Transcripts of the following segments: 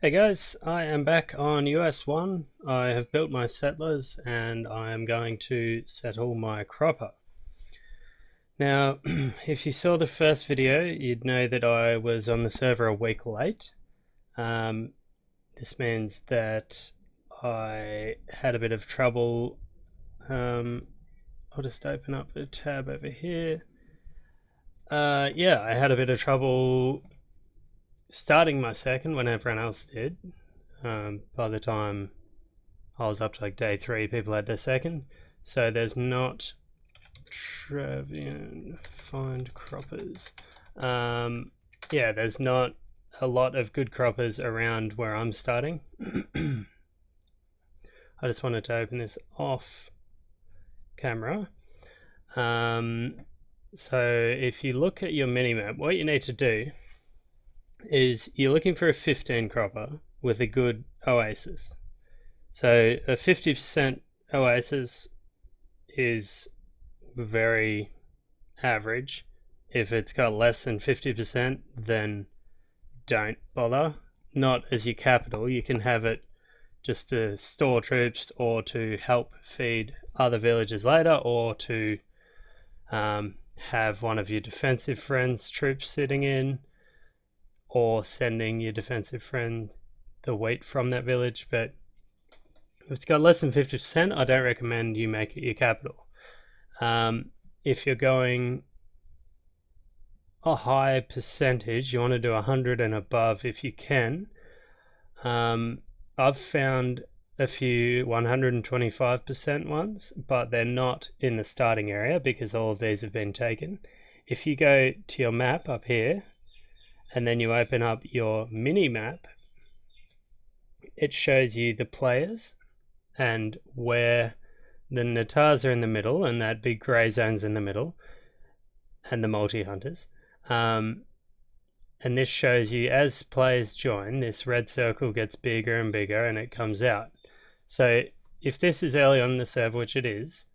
Hey guys, I am back on US1. I have built my settlers and I am going to settle my cropper. Now, if you saw the first video, you'd know that I was on the server a week late. This means that I had a bit of trouble. I'll just open up the tab over here. Yeah, I had a bit of trouble starting my second when everyone else did. By the time I was up to like day 3, people had their second. So there's not Travian find croppers. Yeah, there's not a lot of good croppers around where I'm starting. I just wanted to open this off camera. So if you look at your mini-map, what you need to do is you're looking for a 15 cropper with a good oasis. So a 50% oasis is very average. If it's got less than 50%, then don't bother. Not as your capital. You can have it just to store troops or to help feed other villages later, or to have one of your defensive friends' troops sitting in, or sending your defensive friend the wheat from that village. But if it's got less than 50%, I don't recommend you make it your capital. If you're going a high percentage, you want to do 100 and above if you can. I've found a few 125% ones, but they're not in the starting area because all of these have been taken. If you go to your map up here and then you open up your mini map, it shows you the players and where the Natars are in the middle, and that big grey zone's in the middle, and the multi-hunters. And this shows you as players join, this red circle gets bigger and bigger and it comes out. So if this is early on in the server, which it is,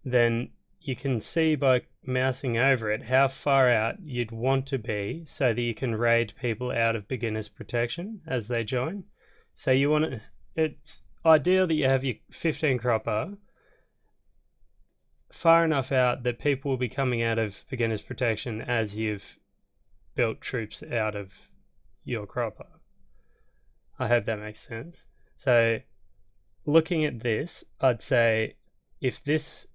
then you can see by mousing over it how far out you'd want to be so that you can raid people out of beginner's protection as they join. So you want to, it's ideal that you have your 15 cropper far enough out that people will be coming out of beginner's protection as you've built troops out of your cropper. I hope that makes sense. So looking at this, I'd say if this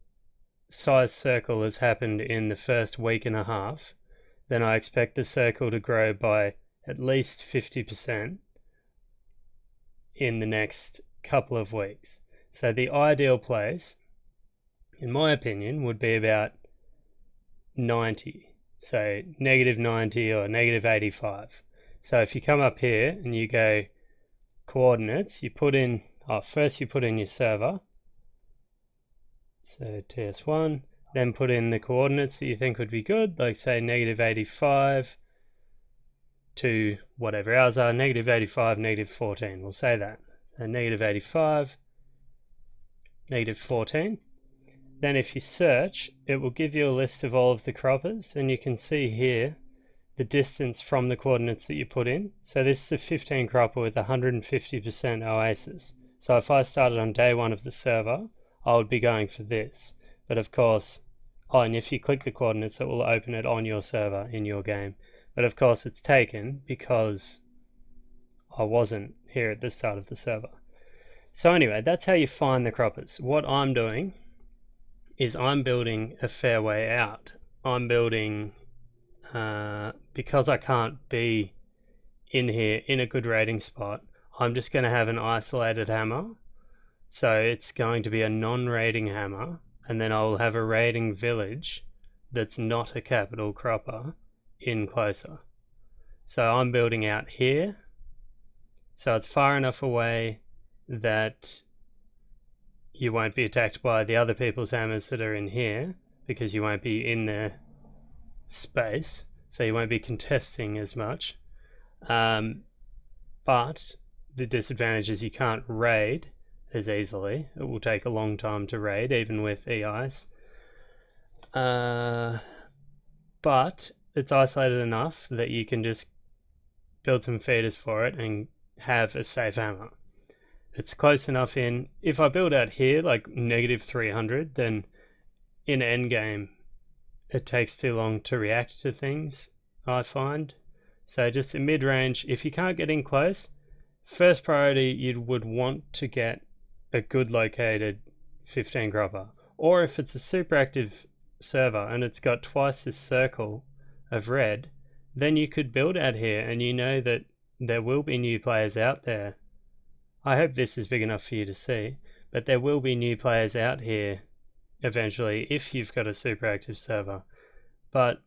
size circle has happened in the first week and a half, then I expect the circle to grow by at least 50% in the next couple of weeks. So the ideal place, in my opinion, would be about 90. So -90 or -85. So if you come up here and you go coordinates, you put in, first you put in your server, so TS1, then put in the coordinates that you think would be good, like say -85 to whatever ours are, -85, -14, we'll say that. So -85, -14. Then if you search, it will give you a list of all of the croppers, and you can see here the distance from the coordinates that you put in. So this is a 15 cropper with 150% oasis. So if I started on day 1 of the server, I would be going for this. But of course, and if you click the coordinates, it will open it on your server in your game. But of course it's taken because I wasn't here at the start of the server. So anyway, that's how you find the croppers. What I'm doing is I'm building a fair way out. I'm building, because I can't be in here in a good raiding spot, I'm just going to have an isolated hammer. So it's going to be a non-raiding hammer, and then I'll have a raiding village that's not a capital cropper in closer. So I'm building out here, so it's far enough away that you won't be attacked by the other people's hammers that are in here, because you won't be in their space, so you won't be contesting as much. But the disadvantage is you can't raid as easily. It will take a long time to raid, even with EIs. But it's isolated enough that you can just build some feeders for it and have a safe hammer. It's close enough in. If I build out here like negative 300, then in endgame it takes too long to react to things, I find. So just in mid-range, if you can't get in close, first priority you would want to get a good located 15 cropper. Or if it's a super active server and it's got twice this circle of red, then you could build out here and you know that there will be new players out there. I hope this is big enough for you to see, but there will be new players out here eventually if you've got a super active server. But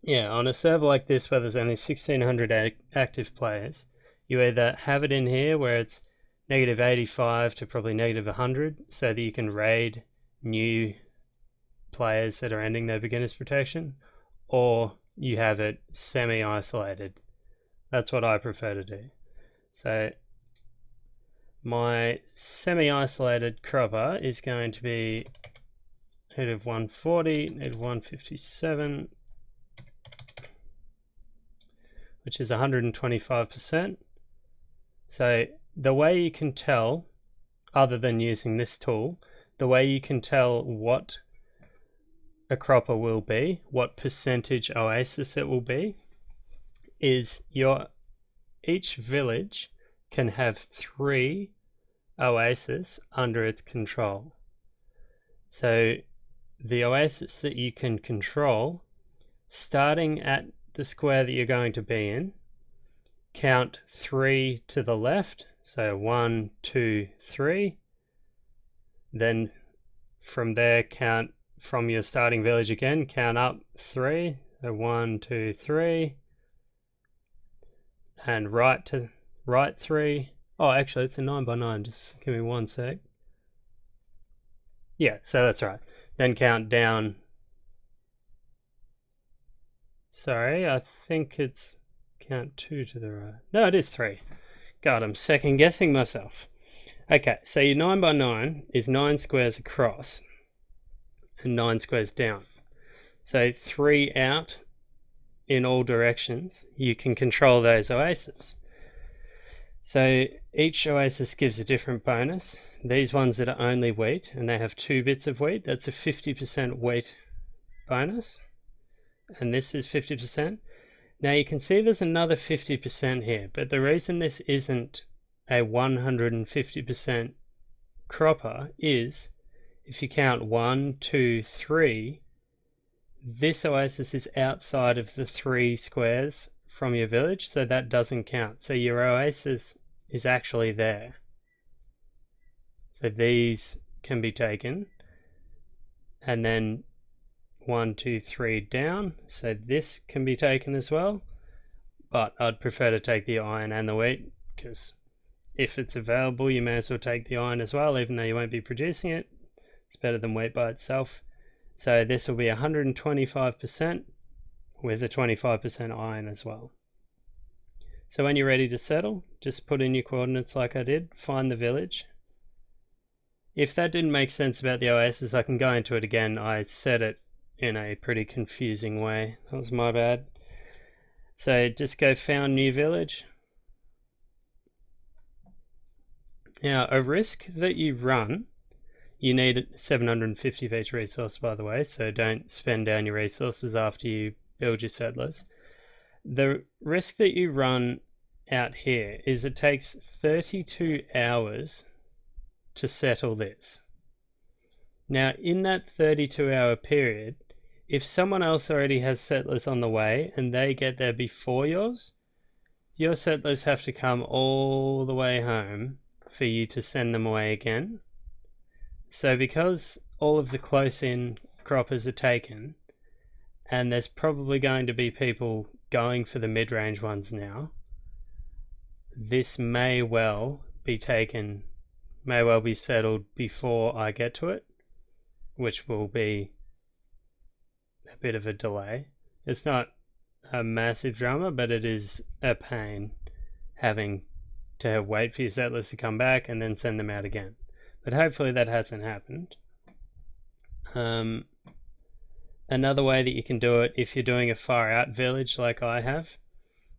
yeah, on a server like this where there's only 1600 active players, you either have it in here where it's negative 85 to probably negative 100 so that you can raid new players that are ending their beginner's protection, or you have it semi-isolated. That's what I prefer to do. So my semi-isolated cropper is going to be negative 140, negative 157, which is 125%. So the way you can tell, other than using this tool, the way you can tell what a cropper will be, what percentage oasis it will be, is each village can have 3 oasis under its control. So the oasis that you can control, starting at the square that you're going to be in, count 3 to the left, so 1, 2, 3. Then from there count from your starting village again, count up 3, so 1, 2, 3, and right 3. Oh, actually it's a 9x9, just give me one sec. Yeah, so that's right. Then count down. Sorry, I think it's count 2 to the right. No, it is 3. God, I'm second guessing myself. Okay, so your 9x9 is 9 squares across and 9 squares down. So 3 out in all directions. You can control those oases. So each oasis gives a different bonus. These ones that are only wheat and they have 2 bits of wheat, that's a 50% wheat bonus. And this is 50%. Now you can see there's another 50% here, but the reason this isn't a 150% cropper is, if you count 1, 2, 3, this oasis is outside of the 3 squares from your village, so that doesn't count. So your oasis is actually there. So these can be taken, and then 1, 2, 3 down, so this can be taken as well, but I'd prefer to take the iron and the wheat, because if it's available you may as well take the iron as well, even though you won't be producing it. It's better than wheat by itself. So this will be 125% with a 25% iron as well. So when you're ready to settle, just put in your coordinates like I did, find the village. If that didn't make sense about the oasis, I can go into it again. I said it in a pretty confusing way. That was my bad. So just go found new village. Now a risk that you run, you need 750 of each resource by the way, so don't spend down your resources after you build your settlers. The risk that you run out here is it takes 32 hours to settle this. Now in that 32-hour period, if someone else already has settlers on the way and they get there before yours, your settlers have to come all the way home for you to send them away again. So because all of the close-in croppers are taken, and there's probably going to be people going for the mid-range ones now, this may well be taken, may well be settled before I get to it, which will be a bit of a delay. It's not a massive drama, but it is a pain having to wait for your settlers to come back and then send them out again. But hopefully that hasn't happened. Another way that you can do it if you're doing a far out village like I have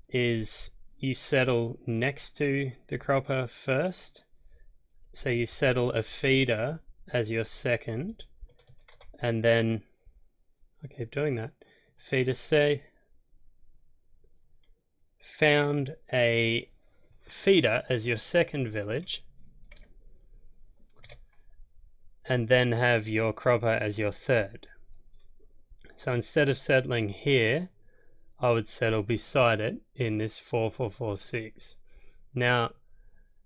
is you settle next to the cropper first. So you settle a feeder as your second, and then I keep doing that. Feeder C, found a feeder as your second village, and then have your cropper as your third. So instead of settling here, I would settle beside it in this 4446. Now,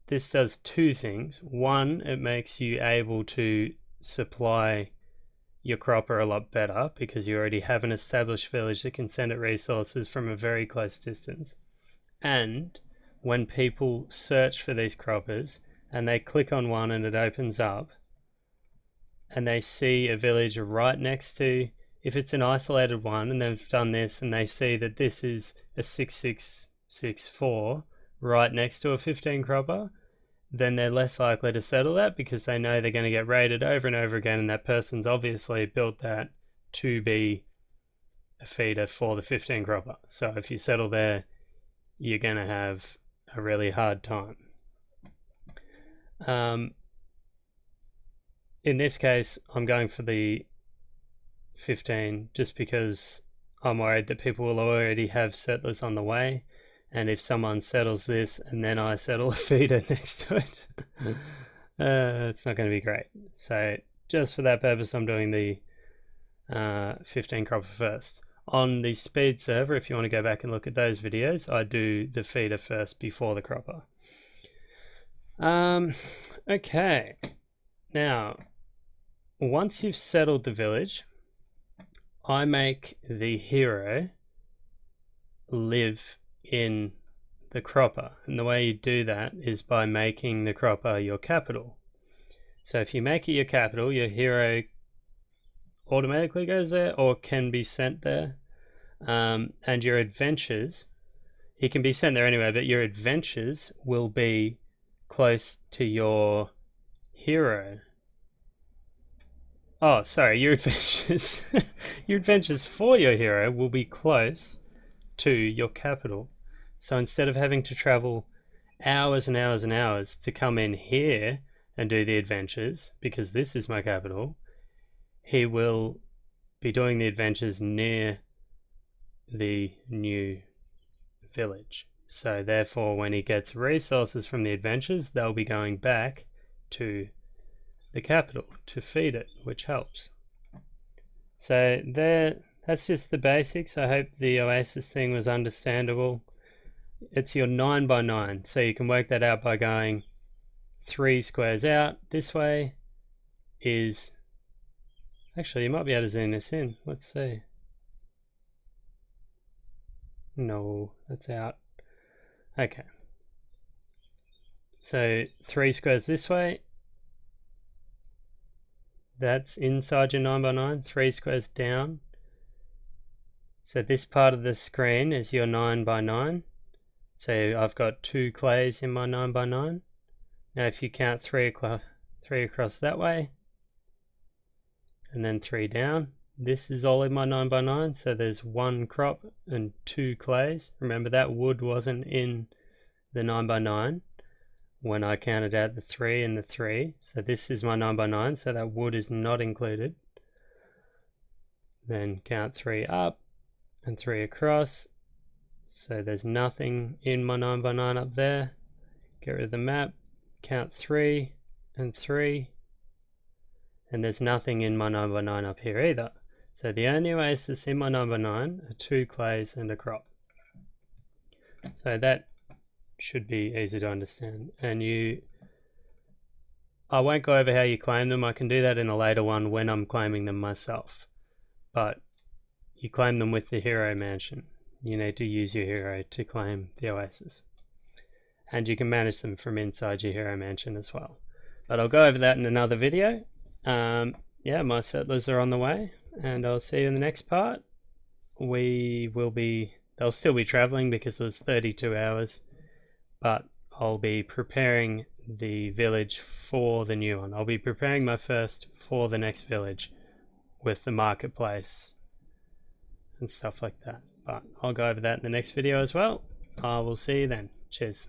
this does two things. One, it makes you able to supply your cropper a lot better because you already have an established village that can send it resources from a very close distance. And when people search for these croppers and they click on one and it opens up and they see a village right next to, if it's an isolated one and they've done this and they see that this is a 6664 right next to a 15 cropper, then they're less likely to settle that because they know they're going to get raided over and over again, and that person's obviously built that to be a feeder for the 15 cropper. So if you settle there, you're going to have a really hard time. In this case, I'm going for the 15 just because I'm worried that people will already have settlers on the way, and if someone settles this and then I settle a feeder next to it, it's not going to be great. So just for that purpose, I'm doing the 15 cropper first. On the speed server, if you want to go back and look at those videos, I do the feeder first before the cropper. Okay, now once you've settled the village, I make the hero live in the cropper, and the way you do that is by making the cropper your capital. So if you make it your capital, your hero automatically goes there or can be sent there, and your adventures, he can be sent there anyway, but your adventures will be close to your hero. Oh, sorry, your adventures your adventures for your hero will be close to your capital. So instead of having to travel hours and hours and hours to come in here and do the adventures, because this is my capital, he will be doing the adventures near the new village. So therefore, when he gets resources from the adventures, they'll be going back to the capital to feed it, which helps. So that's just the basics. I hope the Oasis thing was understandable. It's your 9x9, so you can work that out by going 3 squares out this way is, actually you might be able to zoom this in, let's see. No, that's out. Okay, so 3 squares this way, that's inside your 9x9. 3 squares down, so this part of the screen is your 9x9. So I've got 2 clays in my 9x9. Now if you count 3 across that way, and then 3 down, this is all in my 9x9, so there's 1 crop and 2 clays. Remember that wood wasn't in the 9x9 when I counted out the 3 and the 3, so this is my 9x9, so that wood is not included. Then count 3 up and 3 across, so there's nothing in my 9x9 up there. Get rid of the map, count 3 and 3, and there's nothing in my 9x9 up here either. So the only oasis in my 9x9 are 2 clays and a crop. So that should be easy to understand. And I won't go over how you claim them. I can do that in a later one when I'm claiming them myself. But you claim them with the hero mansion. You need to use your hero to claim the oasis. And you can manage them from inside your hero mansion as well. But I'll go over that in another video. Yeah, my settlers are on the way, and I'll see you in the next part. They'll still be traveling because it was 32 hours, but I'll be preparing the village for the new one. I'll be preparing my first for the next village with the marketplace and stuff like that. But I'll go over that in the next video as well. I will see you then. Cheers.